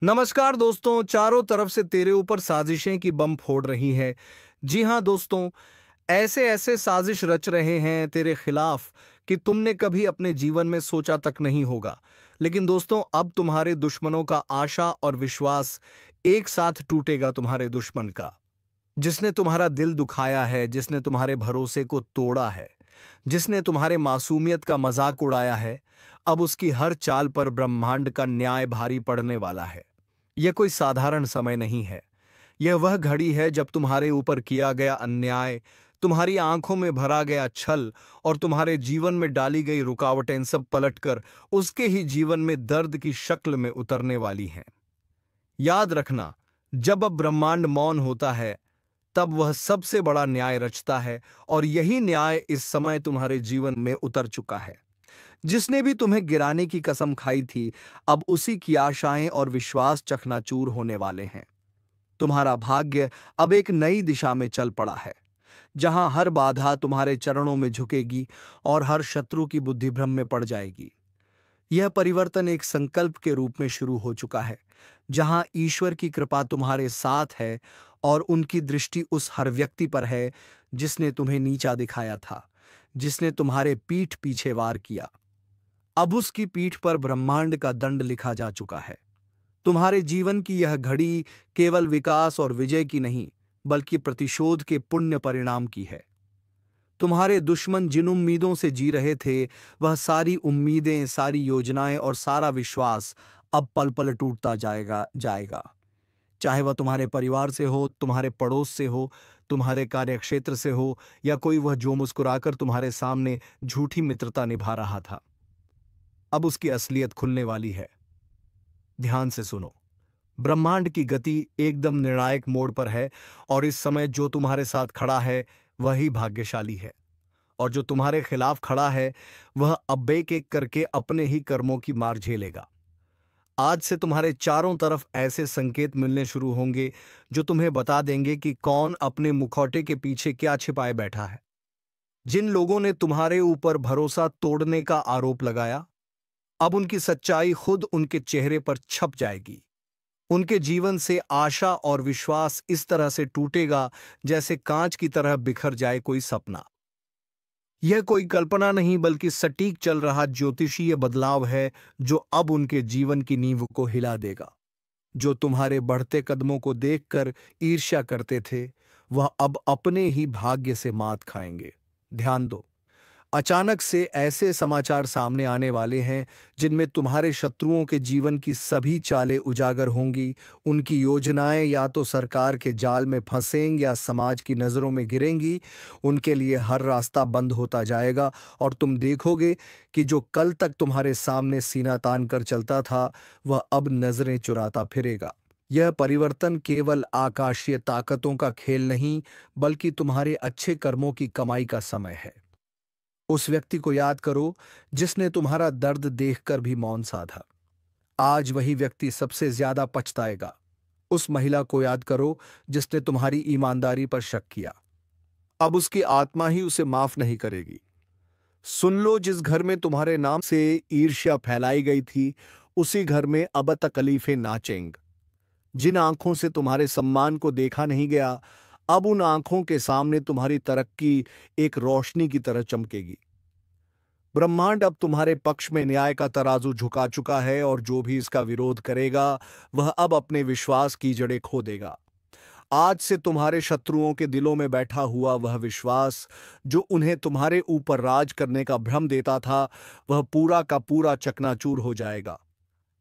नमस्कार दोस्तों, चारों तरफ से तेरे ऊपर साजिशें की बम फोड़ रही हैं। जी हाँ दोस्तों, ऐसे ऐसे साजिश रच रहे हैं तेरे खिलाफ कि तुमने कभी अपने जीवन में सोचा तक नहीं होगा। लेकिन दोस्तों, अब तुम्हारे दुश्मनों का आशा और विश्वास एक साथ टूटेगा। तुम्हारे दुश्मन का, जिसने तुम्हारा दिल दुखाया है, जिसने तुम्हारे भरोसे को तोड़ा है, जिसने तुम्हारे मासूमियत का मजाक उड़ाया है, अब उसकी हर चाल पर ब्रह्मांड का न्याय भारी पड़ने वाला है। यह कोई साधारण समय नहीं है। यह वह घड़ी है जब तुम्हारे ऊपर किया गया अन्याय, तुम्हारी आंखों में भरा गया छल और तुम्हारे जीवन में डाली गई रुकावटें सब पलटकर उसके ही जीवन में दर्द की शक्ल में उतरने वाली हैं। याद रखना, जब अब ब्रह्मांड मौन होता है, तब वह सबसे बड़ा न्याय रचता है, और यही न्याय इस समय तुम्हारे जीवन में उतर चुका है। जिसने भी तुम्हें गिराने की कसम खाई थी, अब उसी की आशाएं और विश्वास चकनाचूर होने वाले हैं। तुम्हारा भाग्य अब एक नई दिशा में चल पड़ा है, जहां हर बाधा तुम्हारे चरणों में झुकेगी और हर शत्रु की बुद्धि भ्रम में पड़ जाएगी। यह परिवर्तन एक संकल्प के रूप में शुरू हो चुका है, जहां ईश्वर की कृपा तुम्हारे साथ है और उनकी दृष्टि उस हर व्यक्ति पर है जिसने तुम्हें नीचा दिखाया था, जिसने तुम्हारे पीठ पीछे वार किया। अब उसकी पीठ पर ब्रह्मांड का दंड लिखा जा चुका है। तुम्हारे जीवन की यह घड़ी केवल विकास और विजय की नहीं, बल्कि प्रतिशोध के पुण्य परिणाम की है। तुम्हारे दुश्मन जिन उम्मीदों से जी रहे थे, वह सारी उम्मीदें, सारी योजनाएं और सारा विश्वास अब पल पल टूटता जाएगा। चाहे वह तुम्हारे परिवार से हो, तुम्हारे पड़ोस से हो, तुम्हारे कार्यक्षेत्र से हो, या कोई वह जो मुस्कुराकर तुम्हारे सामने झूठी मित्रता निभा रहा था। अब उसकी असलियत खुलने वाली है। ध्यान से सुनो। ब्रह्मांड की गति एकदम निर्णायक मोड़ पर है, और इस समय जो तुम्हारे साथ खड़ा है वही भाग्यशाली है, और जो तुम्हारे खिलाफ खड़ा है वह अब एक एक करके अपने ही कर्मों की मार झेलेगा। आज से तुम्हारे चारों तरफ ऐसे संकेत मिलने शुरू होंगे जो तुम्हें बता देंगे कि कौन अपने मुखौटे के पीछे क्या छिपाए बैठा है। जिन लोगों ने तुम्हारे ऊपर भरोसा तोड़ने का आरोप लगाया, अब उनकी सच्चाई खुद उनके चेहरे पर छप जाएगी। उनके जीवन से आशा और विश्वास इस तरह से टूटेगा जैसे कांच की तरह बिखर जाए कोई सपना। यह कोई कल्पना नहीं, बल्कि सटीक चल रहा ज्योतिषीय बदलाव है, जो अब उनके जीवन की नींव को हिला देगा। जो तुम्हारे बढ़ते कदमों को देखकर ईर्ष्या करते थे, वह अब अपने ही भाग्य से मात खाएंगे। ध्यान दो, अचानक से ऐसे समाचार सामने आने वाले हैं जिनमें तुम्हारे शत्रुओं के जीवन की सभी चालें उजागर होंगी। उनकी योजनाएं या तो सरकार के जाल में फंसेंगी या समाज की नज़रों में गिरेंगी। उनके लिए हर रास्ता बंद होता जाएगा, और तुम देखोगे कि जो कल तक तुम्हारे सामने सीना तान कर चलता था, वह अब नजरें चुराता फिरेगा। यह परिवर्तन केवल आकाशीय ताकतों का खेल नहीं, बल्कि तुम्हारे अच्छे कर्मों की कमाई का समय है। उस व्यक्ति को याद करो जिसने तुम्हारा दर्द देखकर भी मौन साधा। आज वही व्यक्ति सबसे ज्यादा पछताएगा। उस महिला को याद करो जिसने तुम्हारी ईमानदारी पर शक किया। अब उसकी आत्मा ही उसे माफ नहीं करेगी। सुन लो, जिस घर में तुम्हारे नाम से ईर्ष्या फैलाई गई थी, उसी घर में अब तकलीफें नाचेंग। जिन आंखों से तुम्हारे सम्मान को देखा नहीं गया, अब उन आंखों के सामने तुम्हारी तरक्की एक रोशनी की तरह चमकेगी। ब्रह्मांड अब तुम्हारे पक्ष में न्याय का तराजू झुका चुका है, और जो भी इसका विरोध करेगा वह अब अपने विश्वास की जड़ें खो देगा। आज से तुम्हारे शत्रुओं के दिलों में बैठा हुआ वह विश्वास, जो उन्हें तुम्हारे ऊपर राज करने का भ्रम देता था, वह पूरा का पूरा चकनाचूर हो जाएगा।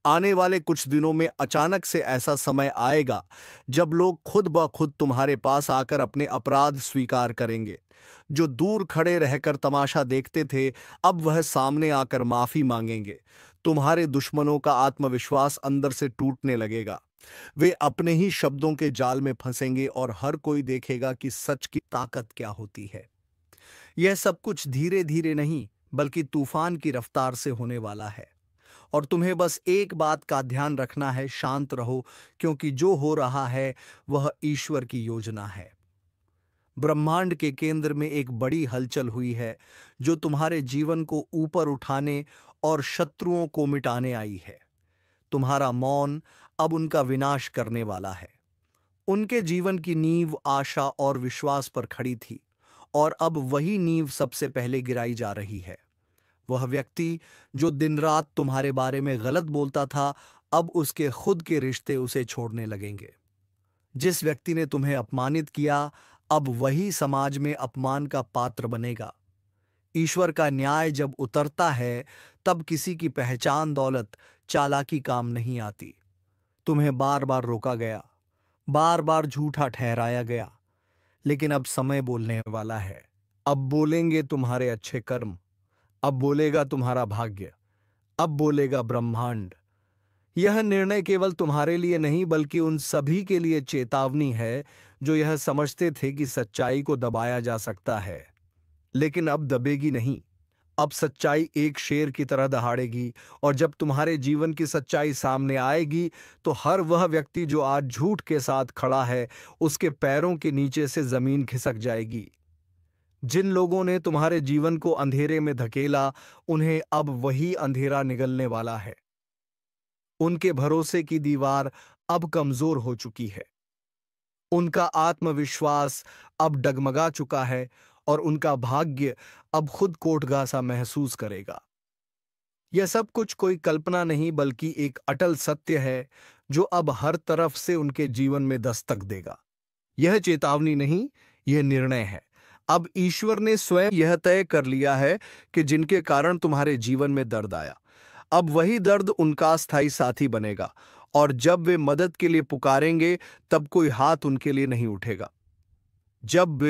आने वाले कुछ दिनों में अचानक से ऐसा समय आएगा जब लोग खुद ब खुद तुम्हारे पास आकर अपने अपराध स्वीकार करेंगे। जो दूर खड़े रहकर तमाशा देखते थे, अब वह सामने आकर माफी मांगेंगे। तुम्हारे दुश्मनों का आत्मविश्वास अंदर से टूटने लगेगा। वे अपने ही शब्दों के जाल में फंसेंगे, और हर कोई देखेगा कि सच की ताकत क्या होती है। यह सब कुछ धीरे धीरे नहीं, बल्कि तूफान की रफ्तार से होने वाला है। और तुम्हें बस एक बात का ध्यान रखना है, शांत रहो, क्योंकि जो हो रहा है वह ईश्वर की योजना है। ब्रह्मांड के केंद्र में एक बड़ी हलचल हुई है, जो तुम्हारे जीवन को ऊपर उठाने और शत्रुओं को मिटाने आई है। तुम्हारा मौन अब उनका विनाश करने वाला है। उनके जीवन की नींव आशा और विश्वास पर खड़ी थी, और अब वही नींव सबसे पहले गिराई जा रही है। वह व्यक्ति जो दिन रात तुम्हारे बारे में गलत बोलता था, अब उसके खुद के रिश्ते उसे छोड़ने लगेंगे। जिस व्यक्ति ने तुम्हें अपमानित किया, अब वही समाज में अपमान का पात्र बनेगा। ईश्वर का न्याय जब उतरता है, तब किसी की पहचान दौलत चालाकी काम नहीं आती। तुम्हें बार बार रोका गया, बार बार झूठा ठहराया गया, लेकिन अब समय बोलने वाला है। अब बोलेंगे तुम्हारे अच्छे कर्म, अब बोलेगा तुम्हारा भाग्य, अब बोलेगा ब्रह्मांड। यह निर्णय केवल तुम्हारे लिए नहीं, बल्कि उन सभी के लिए चेतावनी है जो यह समझते थे कि सच्चाई को दबाया जा सकता है, लेकिन अब दबेगी नहीं। अब सच्चाई एक शेर की तरह दहाड़ेगी, और जब तुम्हारे जीवन की सच्चाई सामने आएगी, तो हर वह व्यक्ति जो आज झूठ के साथ खड़ा है, उसके पैरों के नीचे से जमीन खिसक जाएगी। जिन लोगों ने तुम्हारे जीवन को अंधेरे में धकेला, उन्हें अब वही अंधेरा निगलने वाला है। उनके भरोसे की दीवार अब कमजोर हो चुकी है, उनका आत्मविश्वास अब डगमगा चुका है, और उनका भाग्य अब खुद कोटगा सा महसूस करेगा। यह सब कुछ कोई कल्पना नहीं, बल्कि एक अटल सत्य है जो अब हर तरफ से उनके जीवन में दस्तक देगा। यह चेतावनी नहीं, यह निर्णय है। अब ईश्वर ने स्वयं यह तय कर लिया है कि जिनके कारण तुम्हारे जीवन में दर्द आया, अब वही दर्द उनका स्थायी साथी बनेगा, और जब वे मदद के लिए पुकारेंगे, तब कोई हाथ उनके लिए नहीं उठेगा। जब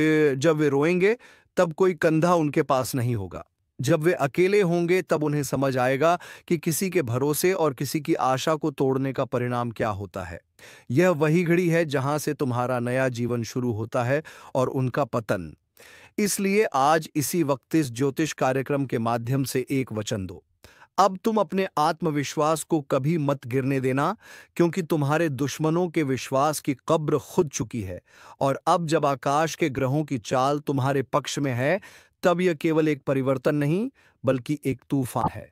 वे रोएंगे, तब कोई कंधा उनके पास नहीं होगा। जब वे अकेले होंगे, तब उन्हें समझ आएगा कि किसी के भरोसे और किसी की आशा को तोड़ने का परिणाम क्या होता है। यह वही घड़ी है जहां से तुम्हारा नया जीवन शुरू होता है और उनका पतन। इसलिए आज इसी वक्त इस ज्योतिष कार्यक्रम के माध्यम से एक वचन दो। अब तुम अपने आत्मविश्वास को कभी मत गिरने देना, क्योंकि तुम्हारे दुश्मनों के विश्वास की कब्र खुद चुकी है। और अब जब आकाश के ग्रहों की चाल तुम्हारे पक्ष में है, तब यह केवल एक परिवर्तन नहीं, बल्कि एक तूफान है।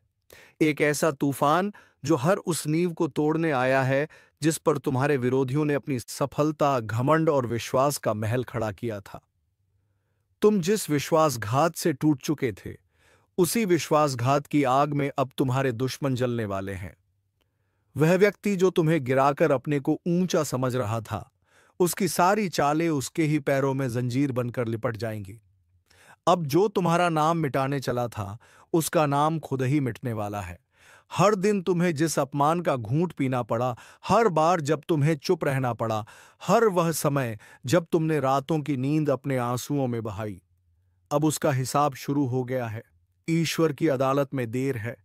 एक ऐसा तूफान जो हर उस नींव को तोड़ने आया है जिस पर तुम्हारे विरोधियों ने अपनी सफलता, घमंड और विश्वास का महल खड़ा किया था। तुम जिस विश्वासघात से टूट चुके थे, उसी विश्वासघात की आग में अब तुम्हारे दुश्मन जलने वाले हैं। वह व्यक्ति जो तुम्हें गिराकर अपने को ऊंचा समझ रहा था, उसकी सारी चालें उसके ही पैरों में जंजीर बनकर लिपट जाएंगी। अब जो तुम्हारा नाम मिटाने चला था, उसका नाम खुद ही मिटने वाला है। हर दिन तुम्हें जिस अपमान का घूंट पीना पड़ा, हर बार जब तुम्हें चुप रहना पड़ा, हर वह समय जब तुमने रातों की नींद अपने आंसुओं में बहाई, अब उसका हिसाब शुरू हो गया है। ईश्वर की अदालत में देर है,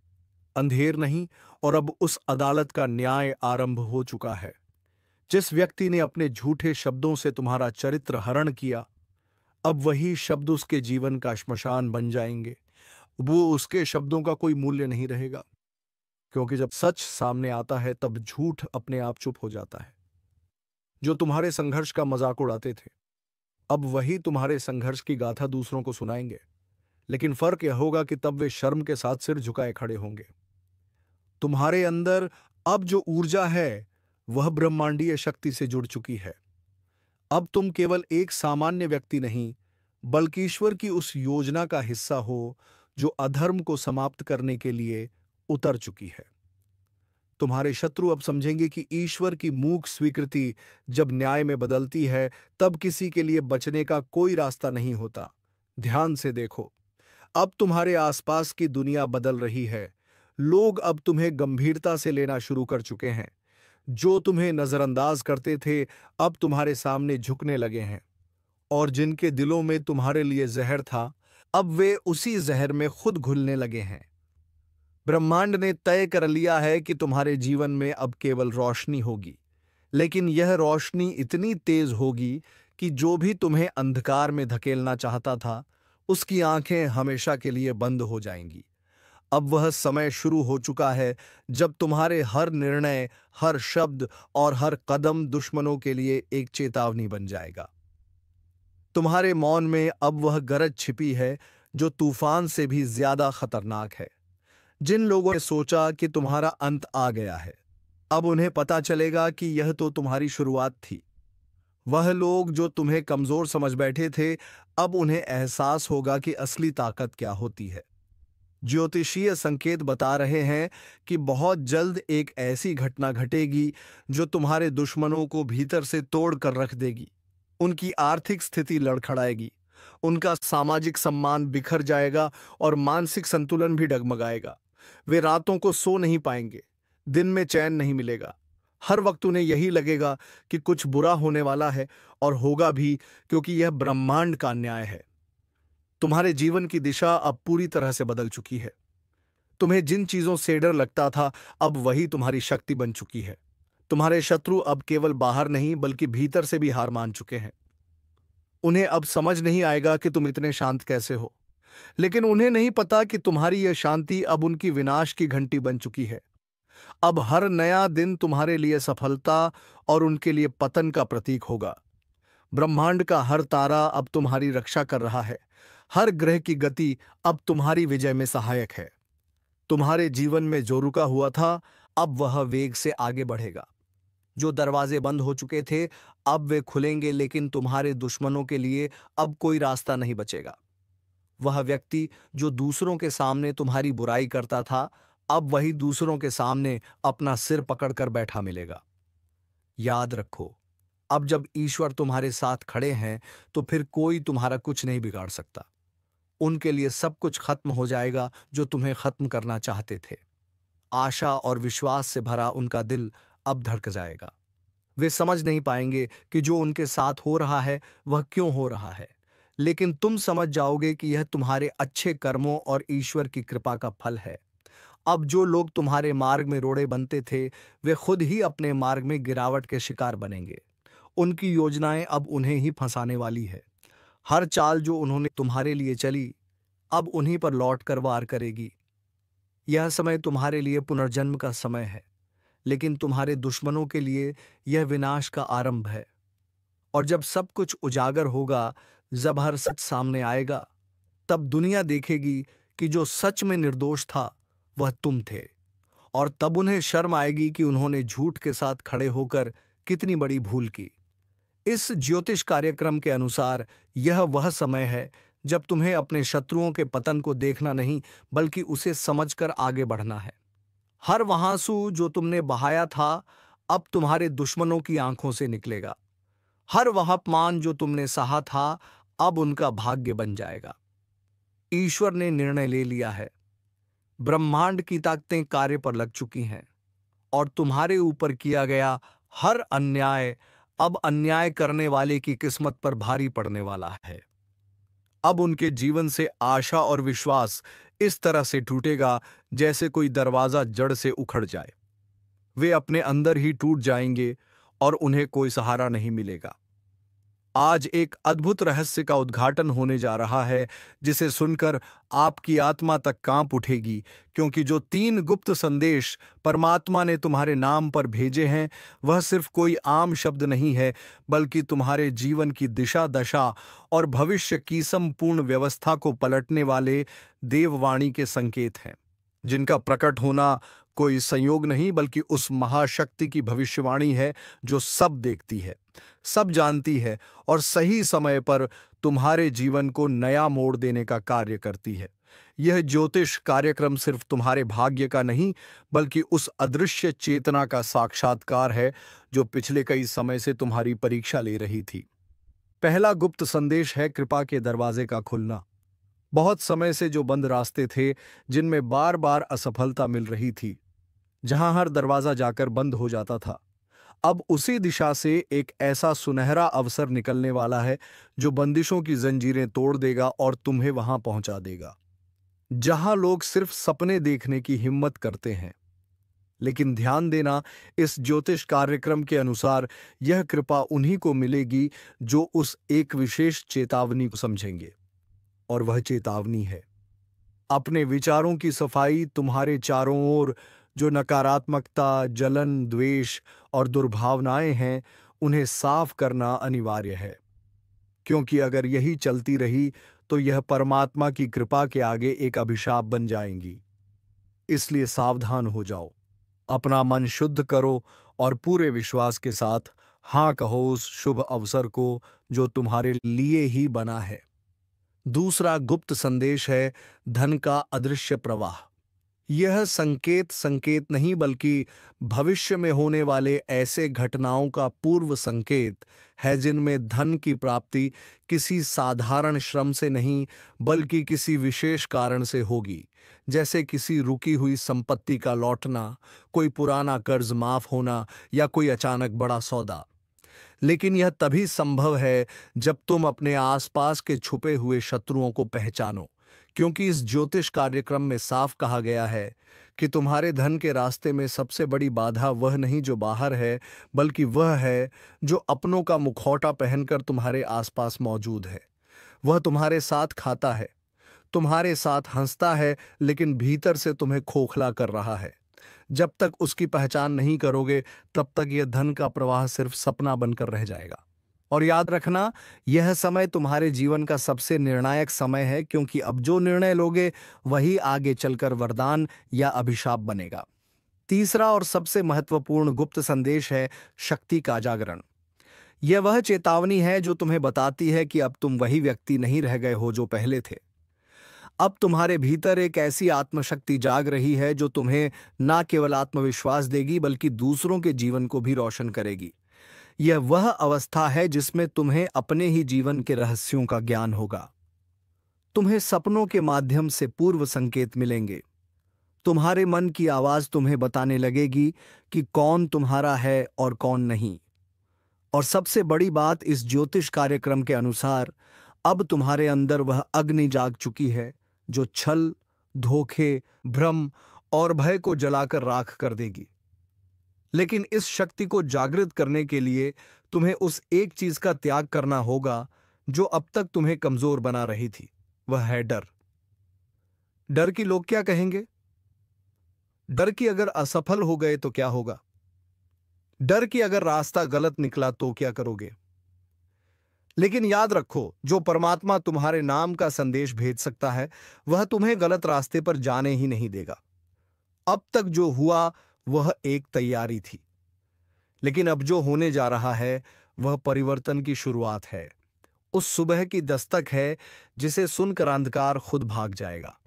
अंधेर नहीं, और अब उस अदालत का न्याय आरंभ हो चुका है। जिस व्यक्ति ने अपने झूठे शब्दों से तुम्हारा चरित्र हरण किया, अब वही शब्द उसके जीवन का श्मशान बन जाएंगे। वो उसके शब्दों का कोई मूल्य नहीं रहेगा, क्योंकि जब सच सामने आता है, तब झूठ अपने आप चुप हो जाता है। जो तुम्हारे संघर्ष का मजाक उड़ाते थे, अब वही तुम्हारे संघर्ष की गाथा दूसरों को सुनाएंगे, लेकिन फर्क यह होगा कि तब वे शर्म के साथ सिर झुकाए खड़े होंगे। तुम्हारे अंदर अब जो ऊर्जा है, वह ब्रह्मांडीय शक्ति से जुड़ चुकी है। अब तुम केवल एक सामान्य व्यक्ति नहीं, बल्कि ईश्वर की उस योजना का हिस्सा हो जो अधर्म को समाप्त करने के लिए उतर चुकी है। तुम्हारे शत्रु अब समझेंगे कि ईश्वर की मूक स्वीकृति जब न्याय में बदलती है, तब किसी के लिए बचने का कोई रास्ता नहीं होता। ध्यान से देखो, अब तुम्हारे आसपास की दुनिया बदल रही है। लोग अब तुम्हें गंभीरता से लेना शुरू कर चुके हैं। जो तुम्हें नजरअंदाज करते थे, अब तुम्हारे सामने झुकने लगे हैं, और जिनके दिलों में तुम्हारे लिए जहर था, अब वे उसी जहर में खुद घुलने लगे हैं। ब्रह्मांड ने तय कर लिया है कि तुम्हारे जीवन में अब केवल रोशनी होगी, लेकिन यह रोशनी इतनी तेज होगी कि जो भी तुम्हें अंधकार में धकेलना चाहता था, उसकी आंखें हमेशा के लिए बंद हो जाएंगी। अब वह समय शुरू हो चुका है जब तुम्हारे हर निर्णय, हर शब्द और हर कदम दुश्मनों के लिए एक चेतावनी बन जाएगा। तुम्हारे मौन में अब वह गरज छिपी है जो तूफान से भी ज्यादा खतरनाक है। जिन लोगों ने सोचा कि तुम्हारा अंत आ गया है, अब उन्हें पता चलेगा कि यह तो तुम्हारी शुरुआत थी। वह लोग जो तुम्हें कमजोर समझ बैठे थे, अब उन्हें एहसास होगा कि असली ताकत क्या होती है। ज्योतिषीय संकेत बता रहे हैं कि बहुत जल्द एक ऐसी घटना घटेगी जो तुम्हारे दुश्मनों को भीतर से तोड़ कर रख देगी। उनकी आर्थिक स्थिति लड़खड़ाएगी, उनका सामाजिक सम्मान बिखर जाएगा और मानसिक संतुलन भी डगमगाएगा। वे रातों को सो नहीं पाएंगे, दिन में चैन नहीं मिलेगा। हर वक्त उन्हें यही लगेगा कि कुछ बुरा होने वाला है, और होगा भी, क्योंकि यह ब्रह्मांड का न्याय है। तुम्हारे जीवन की दिशा अब पूरी तरह से बदल चुकी है। तुम्हें जिन चीजों से डर लगता था, अब वही तुम्हारी शक्ति बन चुकी है। तुम्हारे शत्रु अब केवल बाहर नहीं बल्कि भीतर से भी हार मान चुके हैं। उन्हें अब समझ नहीं आएगा कि तुम इतने शांत कैसे हो, लेकिन उन्हें नहीं पता कि तुम्हारी यह शांति अब उनकी विनाश की घंटी बन चुकी है। अब हर नया दिन तुम्हारे लिए सफलता और उनके लिए पतन का प्रतीक होगा। ब्रह्मांड का हर तारा अब तुम्हारी रक्षा कर रहा है। हर ग्रह की गति अब तुम्हारी विजय में सहायक है। तुम्हारे जीवन में जो रुका हुआ था, अब वह वेग से आगे बढ़ेगा। जो दरवाजे बंद हो चुके थे, अब वे खुलेंगे, लेकिन तुम्हारे दुश्मनों के लिए अब कोई रास्ता नहीं बचेगा। वह व्यक्ति जो दूसरों के सामने तुम्हारी बुराई करता था, अब वही दूसरों के सामने अपना सिर पकड़कर बैठा मिलेगा। याद रखो, अब जब ईश्वर तुम्हारे साथ खड़े हैं, तो फिर कोई तुम्हारा कुछ नहीं बिगाड़ सकता। उनके लिए सब कुछ खत्म हो जाएगा जो तुम्हें खत्म करना चाहते थे। आशा और विश्वास से भरा उनका दिल अब धड़क जाएगा। वे समझ नहीं पाएंगे कि जो उनके साथ हो रहा है वह क्यों हो रहा है, लेकिन तुम समझ जाओगे कि यह तुम्हारे अच्छे कर्मों और ईश्वर की कृपा का फल है। अब जो लोग तुम्हारे मार्ग में रोड़े बनते थे, वे खुद ही अपने मार्ग में गिरावट के शिकार बनेंगे। उनकी योजनाएं अब उन्हें ही फंसाने वाली है। हर चाल जो उन्होंने तुम्हारे लिए चली, अब उन्हीं पर लौट कर वार करेगी। यह समय तुम्हारे लिए पुनर्जन्म का समय है, लेकिन तुम्हारे दुश्मनों के लिए यह विनाश का आरंभ है। और जब सब कुछ उजागर होगा, जब हर सच सामने आएगा, तब दुनिया देखेगी कि जो सच में निर्दोष था वह तुम थे। और तब उन्हें शर्म आएगी कि उन्होंने झूठ के साथ खड़े होकर कितनी बड़ी भूल की। इस ज्योतिष कार्यक्रम के अनुसार यह वह समय है जब तुम्हें अपने शत्रुओं के पतन को देखना नहीं, बल्कि उसे समझकर आगे बढ़ना है। हर वह आंसू जो तुमने बहाया था, अब तुम्हारे दुश्मनों की आंखों से निकलेगा। हर वह अपमान जो तुमने सहा था, अब उनका भाग्य बन जाएगा। ईश्वर ने निर्णय ले लिया है। ब्रह्मांड की ताकतें कार्य पर लग चुकी हैं, और तुम्हारे ऊपर किया गया हर अन्याय अब अन्याय करने वाले की किस्मत पर भारी पड़ने वाला है। अब उनके जीवन से आशा और विश्वास इस तरह से टूटेगा जैसे कोई दरवाजा जड़ से उखड़ जाए। वे अपने अंदर ही टूट जाएंगे और उन्हें कोई सहारा नहीं मिलेगा। आज एक अद्भुत रहस्य का उद्घाटन होने जा रहा है, जिसे सुनकर आपकी आत्मा तक कांप उठेगी, क्योंकि जो 3 गुप्त संदेश परमात्मा ने तुम्हारे नाम पर भेजे हैं, वह सिर्फ कोई आम शब्द नहीं है, बल्कि तुम्हारे जीवन की दिशा दशा और भविष्य की संपूर्ण व्यवस्था को पलटने वाले देववाणी के संकेत हैं, जिनका प्रकट होना कोई संयोग नहीं बल्कि उस महाशक्ति की भविष्यवाणी है जो सब देखती है, सब जानती है और सही समय पर तुम्हारे जीवन को नया मोड़ देने का कार्य करती है। यह ज्योतिष कार्यक्रम सिर्फ तुम्हारे भाग्य का नहीं, बल्कि उस अदृश्य चेतना का साक्षात्कार है जो पिछले कई समय से तुम्हारी परीक्षा ले रही थी। पहला गुप्त संदेश है कृपा के दरवाजे का खुलना। बहुत समय से जो बंद रास्ते थे, जिनमें बार बार असफलता मिल रही थी, जहां हर दरवाजा जाकर बंद हो जाता था, अब उसी दिशा से एक ऐसा सुनहरा अवसर निकलने वाला है जो बंदिशों की जंजीरें तोड़ देगा और तुम्हें वहां पहुंचा देगा जहां लोग सिर्फ सपने देखने की हिम्मत करते हैं। लेकिन ध्यान देना, इस ज्योतिष कार्यक्रम के अनुसार यह कृपा उन्हीं को मिलेगी जो उस एक विशेष चेतावनी को समझेंगे, और वह चेतावनी है अपने विचारों की सफाई। तुम्हारे चारों ओर जो नकारात्मकता, जलन, द्वेष और दुर्भावनाएं हैं, उन्हें साफ करना अनिवार्य है, क्योंकि अगर यही चलती रही तो यह परमात्मा की कृपा के आगे एक अभिशाप बन जाएंगी। इसलिए सावधान हो जाओ। अपना मन शुद्ध करो और पूरे विश्वास के साथ हाँ कहो उस शुभ अवसर को जो तुम्हारे लिए ही बना है। दूसरा गुप्त संदेश है धन का अदृश्य प्रवाह। यह संकेत संकेत नहीं बल्कि भविष्य में होने वाले ऐसे घटनाओं का पूर्व संकेत है जिनमें धन की प्राप्ति किसी साधारण श्रम से नहीं बल्कि किसी विशेष कारण से होगी, जैसे किसी रुकी हुई संपत्ति का लौटना, कोई पुराना कर्ज माफ होना या कोई अचानक बड़ा सौदा। लेकिन यह तभी संभव है जब तुम अपने आसपास के छुपे हुए शत्रुओं को पहचानो, क्योंकि इस ज्योतिष कार्यक्रम में साफ कहा गया है कि तुम्हारे धन के रास्ते में सबसे बड़ी बाधा वह नहीं जो बाहर है, बल्कि वह है जो अपनों का मुखौटा पहनकर तुम्हारे आसपास मौजूद है। वह तुम्हारे साथ खाता है, तुम्हारे साथ हंसता है, लेकिन भीतर से तुम्हें खोखला कर रहा है। जब तक उसकी पहचान नहीं करोगे तब तक यह धन का प्रवाह सिर्फ सपना बनकर रह जाएगा। और याद रखना, यह समय तुम्हारे जीवन का सबसे निर्णायक समय है, क्योंकि अब जो निर्णय लोगे वही आगे चलकर वरदान या अभिशाप बनेगा। तीसरा और सबसे महत्वपूर्ण गुप्त संदेश है शक्ति का जागरण। यह वह चेतावनी है जो तुम्हें बताती है कि अब तुम वही व्यक्ति नहीं रह गए हो जो पहले थे। अब तुम्हारे भीतर एक ऐसी आत्मशक्ति जाग रही है जो तुम्हें न केवल आत्मविश्वास देगी बल्कि दूसरों के जीवन को भी रोशन करेगी। यह वह अवस्था है जिसमें तुम्हें अपने ही जीवन के रहस्यों का ज्ञान होगा। तुम्हें सपनों के माध्यम से पूर्व संकेत मिलेंगे। तुम्हारे मन की आवाज तुम्हें बताने लगेगी कि कौन तुम्हारा है और कौन नहीं। और सबसे बड़ी बात, इस ज्योतिष कार्यक्रम के अनुसार अब तुम्हारे अंदर वह अग्नि जाग चुकी है जो छल, धोखे, भ्रम और भय को जलाकर राख कर देगी। लेकिन इस शक्ति को जागृत करने के लिए तुम्हें उस एक चीज का त्याग करना होगा जो अब तक तुम्हें कमजोर बना रही थी। वह है डर। डर कि लोग क्या कहेंगे, डर कि अगर असफल हो गए तो क्या होगा, डर कि अगर रास्ता गलत निकला तो क्या करोगे। लेकिन याद रखो, जो परमात्मा तुम्हारे नाम का संदेश भेज सकता है वह तुम्हें गलत रास्ते पर जाने ही नहीं देगा। अब तक जो हुआ वह एक तैयारी थी, लेकिन अब जो होने जा रहा है वह परिवर्तन की शुरुआत है। उस सुबह की दस्तक है जिसे सुनकर अंधकार खुद भाग जाएगा।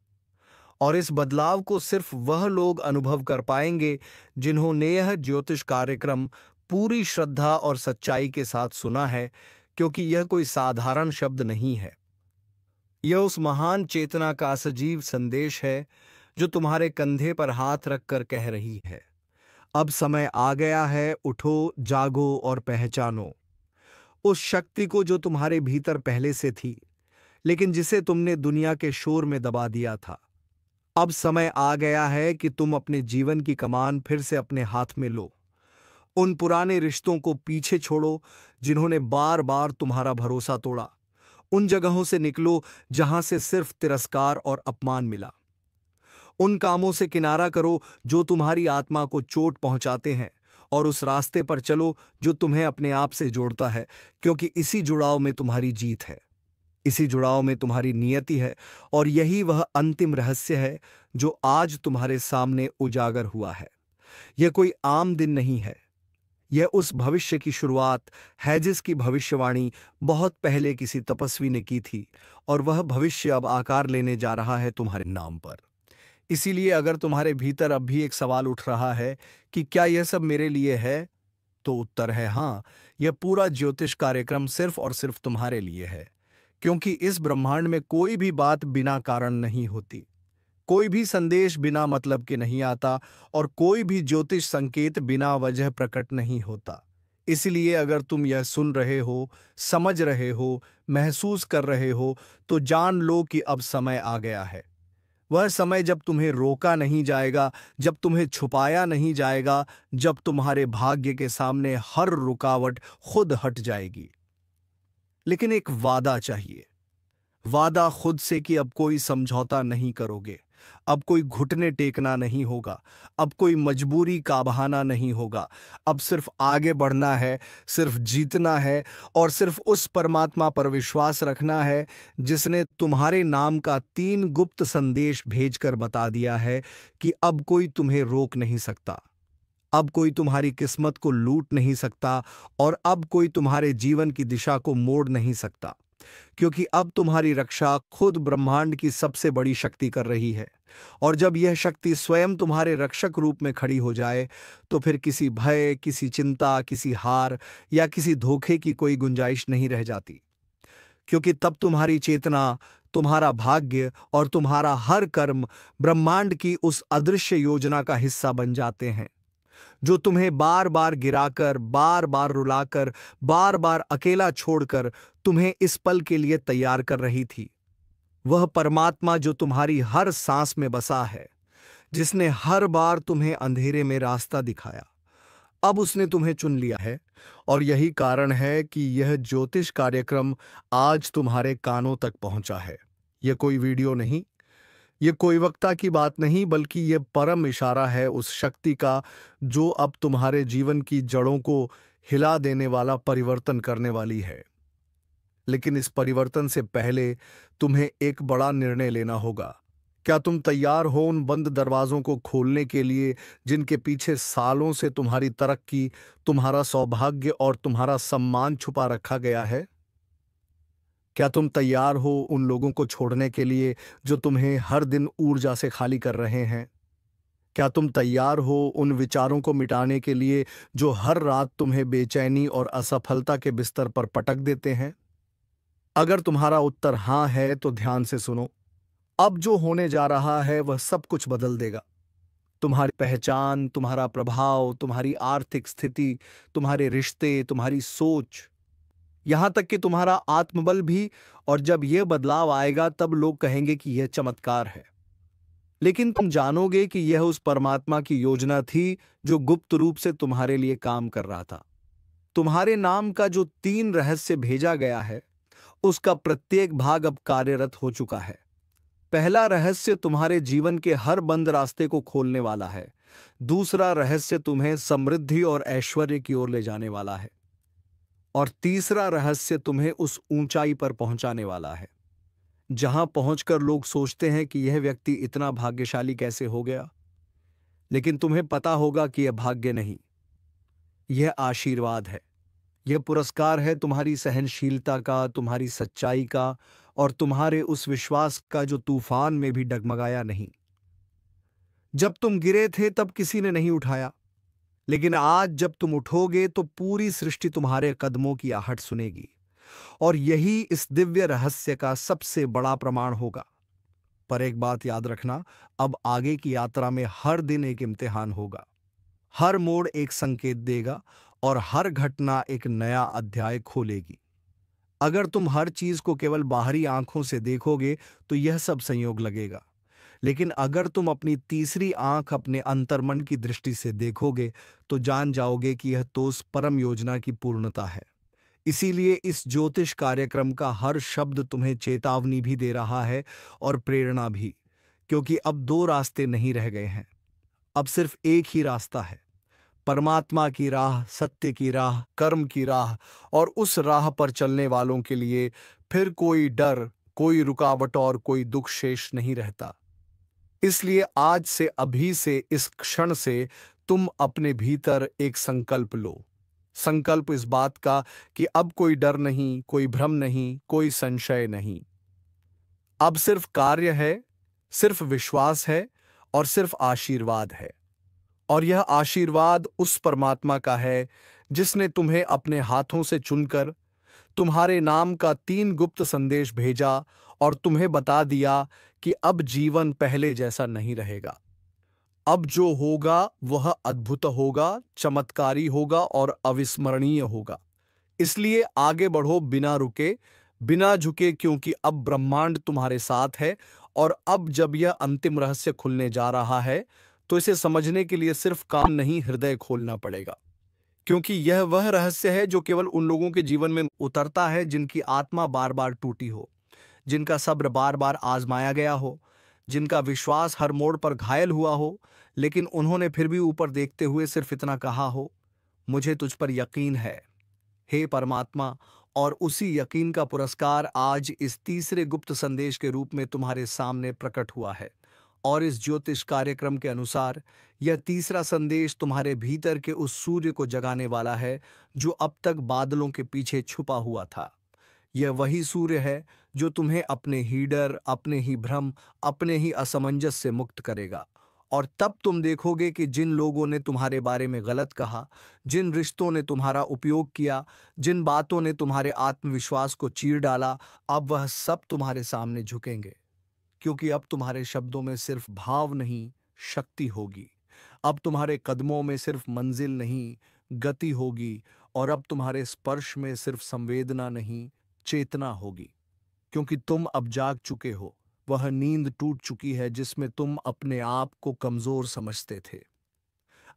और इस बदलाव को सिर्फ वह लोग अनुभव कर पाएंगे जिन्होंने यह ज्योतिष कार्यक्रम पूरी श्रद्धा और सच्चाई के साथ सुना है, क्योंकि यह कोई साधारण शब्द नहीं है। यह उस महान चेतना का सजीव संदेश है जो तुम्हारे कंधे पर हाथ रखकर कह रही है, अब समय आ गया है, उठो, जागो और पहचानो उस शक्ति को जो तुम्हारे भीतर पहले से थी, लेकिन जिसे तुमने दुनिया के शोर में दबा दिया था। अब समय आ गया है कि तुम अपने जीवन की कमान फिर से अपने हाथ में लो। उन पुराने रिश्तों को पीछे छोड़ो जिन्होंने बार बार तुम्हारा भरोसा तोड़ा। उन जगहों से निकलो जहां से सिर्फ तिरस्कार और अपमान मिला। उन कामों से किनारा करो जो तुम्हारी आत्मा को चोट पहुंचाते हैं, और उस रास्ते पर चलो जो तुम्हें अपने आप से जोड़ता है, क्योंकि इसी जुड़ाव में तुम्हारी जीत है, इसी जुड़ाव में तुम्हारी नियति है। और यही वह अंतिम रहस्य है जो आज तुम्हारे सामने उजागर हुआ है। यह कोई आम दिन नहीं है, यह उस भविष्य की शुरुआत है जिसकी भविष्यवाणी बहुत पहले किसी तपस्वी ने की थी, और वह भविष्य अब आकार लेने जा रहा है तुम्हारे नाम पर। इसीलिए अगर तुम्हारे भीतर अब भी एक सवाल उठ रहा है कि क्या यह सब मेरे लिए है, तो उत्तर है हाँ, यह पूरा ज्योतिष कार्यक्रम सिर्फ और सिर्फ तुम्हारे लिए है। क्योंकि इस ब्रह्मांड में कोई भी बात बिना कारण नहीं होती, कोई भी संदेश बिना मतलब के नहीं आता, और कोई भी ज्योतिष संकेत बिना वजह प्रकट नहीं होता। इसलिए अगर तुम यह सुन रहे हो, समझ रहे हो, महसूस कर रहे हो, तो जान लो कि अब समय आ गया है। वह समय जब तुम्हें रोका नहीं जाएगा, जब तुम्हें छुपाया नहीं जाएगा, जब तुम्हारे भाग्य के सामने हर रुकावट खुद हट जाएगी। लेकिन एक वादा चाहिए, वादा खुद से कि अब कोई समझौता नहीं करोगे, अब कोई घुटने टेकना नहीं होगा, अब कोई मजबूरी का बहाना नहीं होगा। अब सिर्फ आगे बढ़ना है, सिर्फ जीतना है, और सिर्फ उस परमात्मा पर विश्वास रखना है जिसने तुम्हारे नाम का 3 गुप्त संदेश भेजकर बता दिया है कि अब कोई तुम्हें रोक नहीं सकता। अब कोई तुम्हारी किस्मत को लूट नहीं सकता और अब कोई तुम्हारे जीवन की दिशा को मोड़ नहीं सकता, क्योंकि अब तुम्हारी रक्षा खुद ब्रह्मांड की सबसे बड़ी शक्ति कर रही है। और जब यह शक्ति स्वयं तुम्हारे रक्षक रूप में खड़ी हो जाए, तो फिर किसी भय, किसी चिंता, किसी हार या किसी धोखे की कोई गुंजाइश नहीं रह जाती, क्योंकि तब तुम्हारी चेतना, तुम्हारा भाग्य और तुम्हारा हर कर्म ब्रह्मांड की उस अदृश्य योजना का हिस्सा बन जाते हैं, जो तुम्हें बार बार गिराकर, बार बार रुलाकर, बार बार अकेला छोड़कर तुम्हें इस पल के लिए तैयार कर रही थी। वह परमात्मा जो तुम्हारी हर सांस में बसा है, जिसने हर बार तुम्हें अंधेरे में रास्ता दिखाया, अब उसने तुम्हें चुन लिया है। और यही कारण है कि यह ज्योतिष कार्यक्रम आज तुम्हारे कानों तक पहुंचा है। यह कोई वीडियो नहीं, यह कोई वक्ता की बात नहीं, बल्कि यह परम इशारा है उस शक्ति का जो अब तुम्हारे जीवन की जड़ों को हिला देने वाला परिवर्तन करने वाली है। लेकिन इस परिवर्तन से पहले तुम्हें एक बड़ा निर्णय लेना होगा। क्या तुम तैयार हो उन बंद दरवाजों को खोलने के लिए जिनके पीछे सालों से तुम्हारी तरक्की, तुम्हारा सौभाग्य और तुम्हारा सम्मान छुपा रखा गया है? क्या तुम तैयार हो उन लोगों को छोड़ने के लिए जो तुम्हें हर दिन ऊर्जा से खाली कर रहे हैं? क्या तुम तैयार हो उन विचारों को मिटाने के लिए जो हर रात तुम्हें बेचैनी और असफलता के बिस्तर पर पटक देते हैं? अगर तुम्हारा उत्तर हाँ है तो ध्यान से सुनो। अब जो होने जा रहा है वह सब कुछ बदल देगा। तुम्हारी पहचान, तुम्हारा प्रभाव, तुम्हारी आर्थिक स्थिति, तुम्हारे रिश्ते, तुम्हारी सोच, यहां तक कि तुम्हारा आत्मबल भी। और जब यह बदलाव आएगा तब लोग कहेंगे कि यह चमत्कार है। लेकिन तुम जानोगे कि यह उस परमात्मा की योजना थी जो गुप्त रूप से तुम्हारे लिए काम कर रहा था। तुम्हारे नाम का जो 3 रहस्य भेजा गया है, उसका प्रत्येक भाग अब कार्यरत हो चुका है। पहला रहस्य तुम्हारे जीवन के हर बंद रास्ते को खोलने वाला है। दूसरा रहस्य तुम्हें समृद्धि और ऐश्वर्य की ओर ले जाने वाला है। और तीसरा रहस्य तुम्हें उस ऊंचाई पर पहुंचाने वाला है जहां पहुंचकर लोग सोचते हैं कि यह व्यक्ति इतना भाग्यशाली कैसे हो गया। लेकिन तुम्हें पता होगा कि यह भाग्य नहीं, यह आशीर्वाद है। यह पुरस्कार है तुम्हारी सहनशीलता का, तुम्हारी सच्चाई का और तुम्हारे उस विश्वास का जो तूफान में भी डगमगाया नहीं। जब तुम गिरे थे तब किसी ने नहीं उठाया, लेकिन आज जब तुम उठोगे तो पूरी सृष्टि तुम्हारे कदमों की आहट सुनेगी। और यही इस दिव्य रहस्य का सबसे बड़ा प्रमाण होगा। पर एक बात याद रखना, अब आगे की यात्रा में हर दिन एक इम्तिहान होगा। हर मोड़ एक संकेत देगा और हर घटना एक नया अध्याय खोलेगी। अगर तुम हर चीज को केवल बाहरी आंखों से देखोगे तो यह सब संयोग लगेगा। लेकिन अगर तुम अपनी तीसरी आंख, अपने अंतर्मन की दृष्टि से देखोगे तो जान जाओगे कि यह तो उस परम योजना की पूर्णता है। इसीलिए इस ज्योतिष कार्यक्रम का हर शब्द तुम्हें चेतावनी भी दे रहा है और प्रेरणा भी, क्योंकि अब 2 रास्ते नहीं रह गए हैं। अब सिर्फ एक ही रास्ता है, परमात्मा की राह, सत्य की राह, कर्म की राह। और उस राह पर चलने वालों के लिए फिर कोई डर, कोई रुकावट और कोई दुख शेष नहीं रहता। इसलिए आज से, अभी से, इस क्षण से तुम अपने भीतर एक संकल्प लो। संकल्प इस बात का कि अब कोई डर नहीं, कोई भ्रम नहीं, कोई संशय नहीं। अब सिर्फ कार्य है, सिर्फ विश्वास है और सिर्फ आशीर्वाद है। और यह आशीर्वाद उस परमात्मा का है जिसने तुम्हें अपने हाथों से चुनकर तुम्हारे नाम का 3 गुप्त संदेश भेजा और तुम्हें बता दिया कि अब जीवन पहले जैसा नहीं रहेगा। अब जो होगा वह अद्भुत होगा, चमत्कारी होगा और अविस्मरणीय होगा। इसलिए आगे बढ़ो बिना रुके, बिना झुके, क्योंकि अब ब्रह्मांड तुम्हारे साथ है। और अब जब यह अंतिम रहस्य खुलने जा रहा है तो इसे समझने के लिए सिर्फ कान नहीं, हृदय खोलना पड़ेगा। क्योंकि यह वह रहस्य है जो केवल उन लोगों के जीवन में उतरता है जिनकी आत्मा बार बार टूटी हो, जिनका सब्र बार बार आजमाया गया हो, जिनका विश्वास हर मोड़ पर घायल हुआ हो, लेकिन उन्होंने फिर भी ऊपर देखते हुए सिर्फ इतना कहा हो, मुझे तुझ पर यकीन है हे परमात्मा। और उसी यकीन का पुरस्कार आज इस तीसरे गुप्त संदेश के रूप में तुम्हारे सामने प्रकट हुआ है। और इस ज्योतिष कार्यक्रम के अनुसार यह तीसरा संदेश तुम्हारे भीतर के उस सूर्य को जगाने वाला है जो अब तक बादलों के पीछे छुपा हुआ था। यह वही सूर्य है जो तुम्हें अपने ही डर, अपने ही भ्रम, अपने ही असमंजस से मुक्त करेगा। और तब तुम देखोगे कि जिन लोगों ने तुम्हारे बारे में गलत कहा, जिन रिश्तों ने तुम्हारा उपयोग किया, जिन बातों ने तुम्हारे आत्मविश्वास को चीर डाला, अब वह सब तुम्हारे सामने झुकेंगे। क्योंकि अब तुम्हारे शब्दों में सिर्फ भाव नहीं, शक्ति होगी। अब तुम्हारे कदमों में सिर्फ मंजिल नहीं, गति होगी। और अब तुम्हारे स्पर्श में सिर्फ संवेदना नहीं, चेतना होगी। क्योंकि तुम अब जाग चुके हो, वह नींद टूट चुकी है जिसमें तुम अपने आप को कमजोर समझते थे।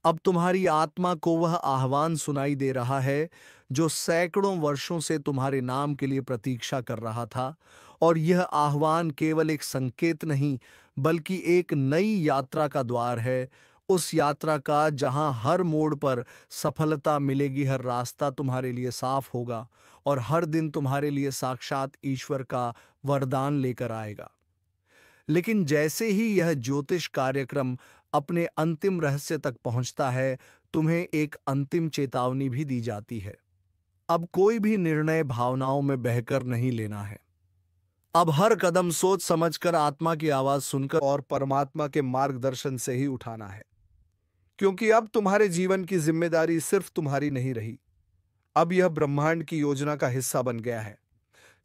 अब तुम्हारी आत्मा को वह आह्वान सुनाई दे रहा है जो सैकड़ों वर्षों से तुम्हारे नाम के लिए प्रतीक्षा कर रहा था। और यह आह्वान केवल एक संकेत नहीं, बल्कि एक नई यात्रा का द्वार है। उस यात्रा का जहां हर मोड़ पर सफलता मिलेगी, हर रास्ता तुम्हारे लिए साफ होगा और हर दिन तुम्हारे लिए साक्षात ईश्वर का वरदान लेकर आएगा। लेकिन जैसे ही यह ज्योतिष कार्यक्रम अपने अंतिम रहस्य तक पहुंचता है, तुम्हें एक अंतिम चेतावनी भी दी जाती है। अब कोई भी निर्णय भावनाओं में बहकर नहीं लेना है। अब हर कदम सोच समझकर, आत्मा की आवाज सुनकर और परमात्मा के मार्गदर्शन से ही उठाना है। क्योंकि अब तुम्हारे जीवन की जिम्मेदारी सिर्फ तुम्हारी नहीं रही, अब यह ब्रह्मांड की योजना का हिस्सा बन गया है।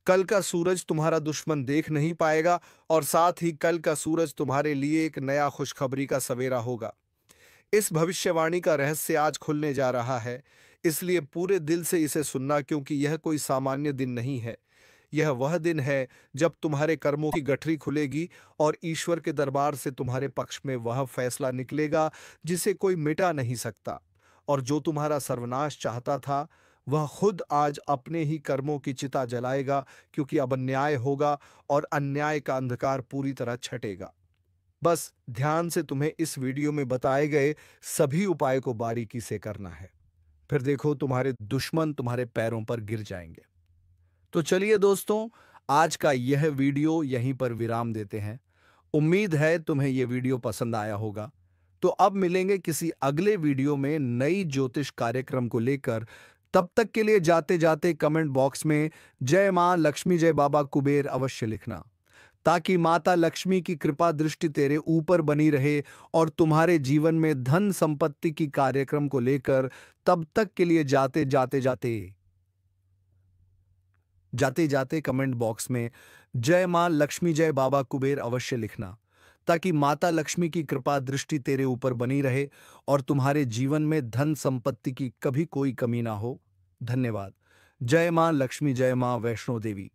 कल का सूरज तुम्हारा दुश्मन देख नहीं पाएगा और साथ ही कल का सूरज तुम्हारे लिए एक नया खुशखबरी का सवेरा होगा। इस भविष्यवाणी का रहस्य आज खुलने जा रहा है, इसलिए पूरे दिल से इसे सुनना, क्योंकि यह कोई सामान्य दिन नहीं है। यह वह दिन है जब तुम्हारे कर्मों की गठरी खुलेगी और ईश्वर के दरबार से तुम्हारे पक्ष में वह फैसला निकलेगा जिसे कोई मिटा नहीं सकता। और जो तुम्हारा सर्वनाश चाहता था, वह खुद आज अपने ही कर्मों की चिता जलाएगा, क्योंकि अब अन्याय होगा और अन्याय का अंधकार पूरी तरह छटेगा। बस ध्यान से तुम्हें इस वीडियो में बताए गए सभी उपाय को बारीकी से करना है, फिर देखो तुम्हारे दुश्मन तुम्हारे पैरों पर गिर जाएंगे। तो चलिए दोस्तों, आज का यह वीडियो यहीं पर विराम देते हैं। उम्मीद है तुम्हें यह वीडियो पसंद आया होगा। तो अब मिलेंगे किसी अगले वीडियो में नई ज्योतिष कार्यक्रम को लेकर। तब तक के लिए जाते जाते कमेंट बॉक्स में जय मां लक्ष्मी, जय बाबा कुबेर अवश्य लिखना, ताकि माता लक्ष्मी की कृपा दृष्टि तेरे ऊपर बनी रहे और तुम्हारे जीवन में धन संपत्ति की कार्यक्रम को लेकर तब तक के लिए जाते जाते कमेंट बॉक्स में जय मां लक्ष्मी, जय बाबा कुबेर अवश्य लिखना, ताकि माता लक्ष्मी की कृपा दृष्टि तेरे ऊपर बनी रहे और तुम्हारे जीवन में धन संपत्ति की कभी कोई कमी ना हो। धन्यवाद। जय मां लक्ष्मी, जय मां वैष्णो देवी।